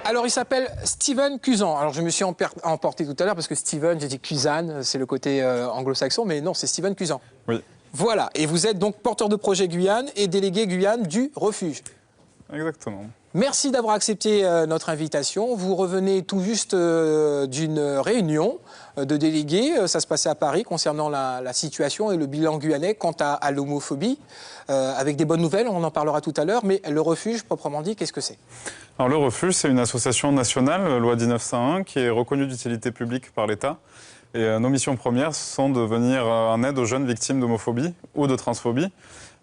Alors, il s'appelle Steven Kuzan. Alors, je me suis emporté tout à l'heure parce que Steven, j'ai dit Kuzan, c'est le côté anglo-saxon, mais non, c'est Steven Kuzan. Oui. Voilà, et vous êtes donc porteur de projet Guyane et délégué Guyane du refuge. Exactement. Merci d'avoir accepté notre invitation. Vous revenez tout juste d'une réunion de délégués. Ça se passait à Paris concernant la situation et le bilan guyanais quant à l'homophobie. Avec des bonnes nouvelles, on en parlera tout à l'heure. Mais le refuge, proprement dit, qu'est-ce que c'est? Alors, le refuge, c'est une association nationale, loi 1901, qui est reconnue d'utilité publique par l'État. Et nos missions premières sont de venir en aide aux jeunes victimes d'homophobie ou de transphobie.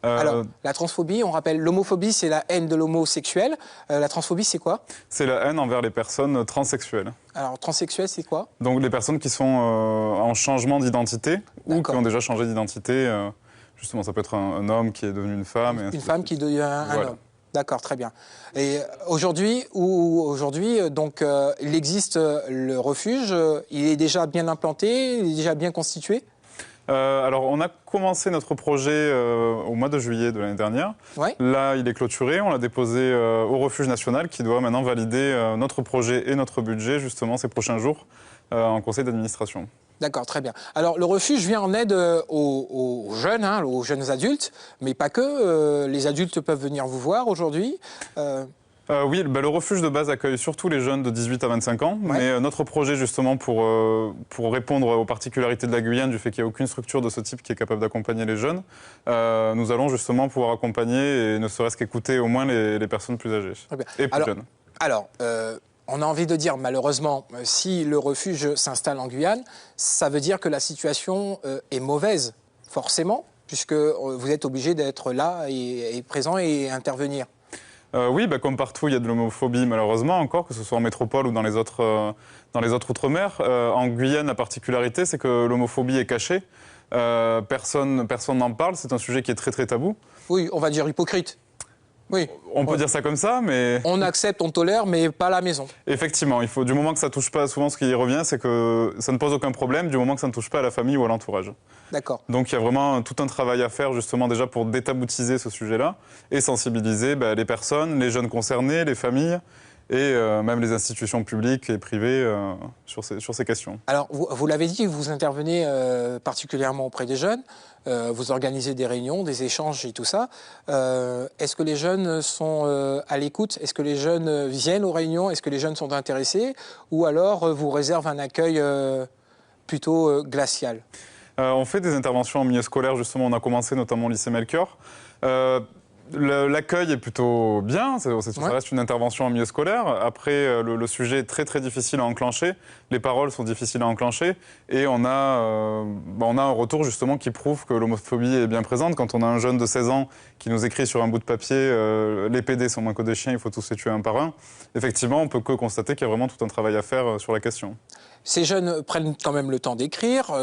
Alors, la transphobie, on rappelle, l'homophobie, c'est la haine de l'homosexuel. La transphobie, c'est quoi? C'est la haine envers les personnes transsexuelles. Alors, transsexuel, c'est quoi? Donc, les personnes qui sont en changement d'identité ou qui ont déjà changé d'identité. Justement, ça peut être un homme qui est devenu une femme. Une femme qui devient un voilà. homme. D'accord, très bien. Et aujourd'hui, donc, il existe le refuge. Il est déjà bien implanté, il est déjà bien constitué? Alors, on a commencé notre projet au mois de juillet de l'année dernière. Ouais. Là, il est clôturé. On l'a déposé au refuge national qui doit maintenant valider notre projet et notre budget, justement, ces prochains jours, en conseil d'administration. D'accord, très bien. Alors, le refuge vient en aide aux jeunes, aux jeunes adultes, mais pas que. Les adultes peuvent venir vous voir aujourd'hui. Oui, le refuge de base accueille surtout les jeunes de 18 à 25 ans, Ouais. mais notre projet justement pour répondre aux particularités de la Guyane, du fait qu'il n'y a aucune structure de ce type qui est capable d'accompagner les jeunes, nous allons justement pouvoir accompagner et ne serait-ce qu'écouter au moins les personnes plus âgées Très bien. et plus jeunes. Alors, on a envie de dire, malheureusement, si le refuge s'installe en Guyane, ça veut dire que la situation est mauvaise, forcément, puisque vous êtes obligé d'être là et présent et intervenir. Oui, comme partout, il y a de l'homophobie, malheureusement, encore, que ce soit en métropole ou dans les autres outre-mer. En Guyane, la particularité, c'est que l'homophobie est cachée. Personne n'en parle. C'est un sujet qui est très, très tabou. Oui, on va dire hypocrite. Oui. On peut dire ça comme ça, mais... On accepte, on tolère, mais pas à la maison. Effectivement, du moment que ça ne touche pas, souvent ce qui revient, c'est que ça ne pose aucun problème, du moment que ça ne touche pas à la famille ou à l'entourage. D'accord. Donc il y a vraiment tout un travail à faire, justement, déjà pour détaboutiser ce sujet-là et sensibiliser les personnes, les jeunes concernés, les familles et même les institutions publiques et privées sur ces questions. Alors, vous l'avez dit, vous intervenez particulièrement auprès des jeunes. Vous organisez des réunions, des échanges et tout ça. Est-ce que les jeunes sont à l'écoute? Est-ce que les jeunes viennent aux réunions? Est-ce que les jeunes sont intéressés? Ou alors vous réserve un accueil plutôt glacial? On fait des interventions en milieu scolaire, justement. On a commencé notamment au lycée Melchior. L'accueil est plutôt bien, ça reste une intervention en milieu scolaire. Après, le sujet est très très difficile à enclencher, les paroles sont difficiles à enclencher et on a un retour justement qui prouve que l'homophobie est bien présente. Quand on a un jeune de 16 ans qui nous écrit sur un bout de papier « les PD sont moins que des chiens, il faut tous les tuer un par un », effectivement on peut que constater qu'il y a vraiment tout un travail à faire sur la question. Ces jeunes prennent quand même le temps d'écrire,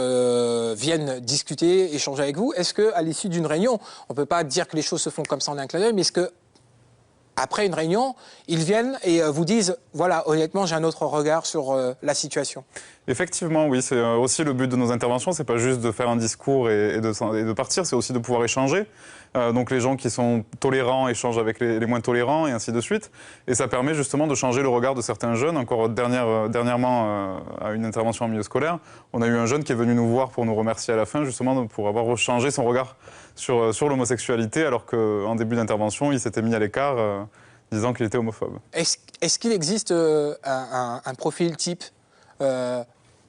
viennent discuter, échanger avec vous. Est-ce qu'à l'issue d'une réunion, on ne peut pas dire que les choses se font comme ça en un clin d'œil, mais est-ce qu'après une réunion, ils viennent et vous disent « voilà, honnêtement, j'ai un autre regard sur la situation ». Effectivement, oui, c'est aussi le but de nos interventions, c'est pas juste de faire un discours et de partir, c'est aussi de pouvoir échanger. Donc les gens qui sont tolérants échangent avec les moins tolérants et ainsi de suite. Et ça permet justement de changer le regard de certains jeunes. Encore dernièrement, à une intervention en milieu scolaire, on a eu un jeune qui est venu nous voir pour nous remercier à la fin, justement pour avoir changé son regard sur l'homosexualité, alors qu'en début d'intervention, il s'était mis à l'écart, disant qu'il était homophobe. Est-ce qu'il existe un profil type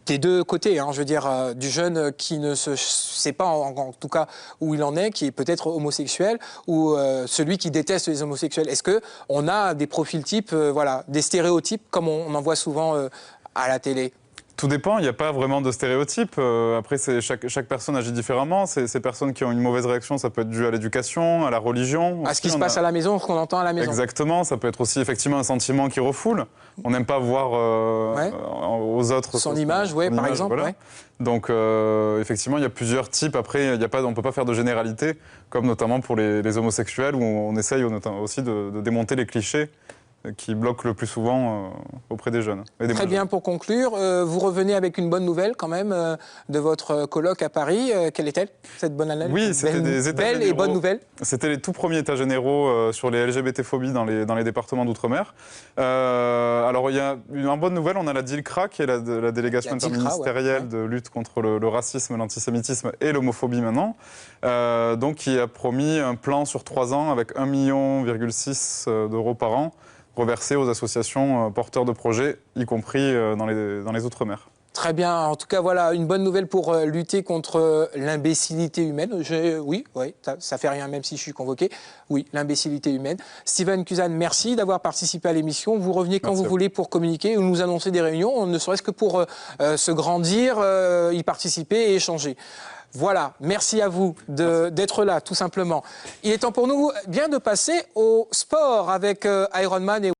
des deux côtés, je veux dire, du jeune qui ne sait pas en tout cas où il en est, qui est peut-être homosexuel, ou celui qui déteste les homosexuels? Est-ce qu'on a des profils types, des stéréotypes comme on en voit souvent à la télé? Tout dépend, il n'y a pas vraiment de stéréotype. Après, chaque personne agit différemment. Ces personnes qui ont une mauvaise réaction, ça peut être dû à l'éducation, à la religion. À ce qui se passe à la maison, ce qu'on entend à la maison. Exactement, ça peut être aussi effectivement un sentiment qui refoule. On n'aime pas voir aux autres son image, par exemple. Voilà. Ouais. Donc effectivement, il y a plusieurs types. Après, on ne peut pas faire de généralité, comme notamment pour les homosexuels, où on essaye aussi de démonter les clichés qui bloquent le plus souvent auprès des jeunes. Et des Très bien, pour conclure, vous revenez avec une bonne nouvelle quand même de votre colloque à Paris. Quelle est-elle, cette bonne année? Oui, c'était des états belle généraux. Et bonne nouvelle. C'était les tout premiers états généraux sur les LGBT-phobies dans les départements d'outre-mer. Alors, il y a une bonne nouvelle, on a la DILCRA, qui est la délégation interministérielle de lutte contre le racisme, l'antisémitisme et l'homophobie maintenant, donc qui a promis un plan sur 3 ans avec 1,6 million d'euros par an reversés aux associations porteurs de projets, y compris dans les Outre-mer. Très bien. En tout cas, voilà, une bonne nouvelle pour lutter contre l'imbécilité humaine. Oui, ça fait rien, même si je suis convoqué. Oui, l'imbécilité humaine. Steven Kuzan, merci d'avoir participé à l'émission. Vous revenez quand vous voulez pour communiquer ou nous annoncer des réunions, ne serait-ce que pour se grandir, y participer et échanger. Voilà, merci à vous d'être là, tout simplement. Il est temps pour nous bien de passer au sport avec Ironman et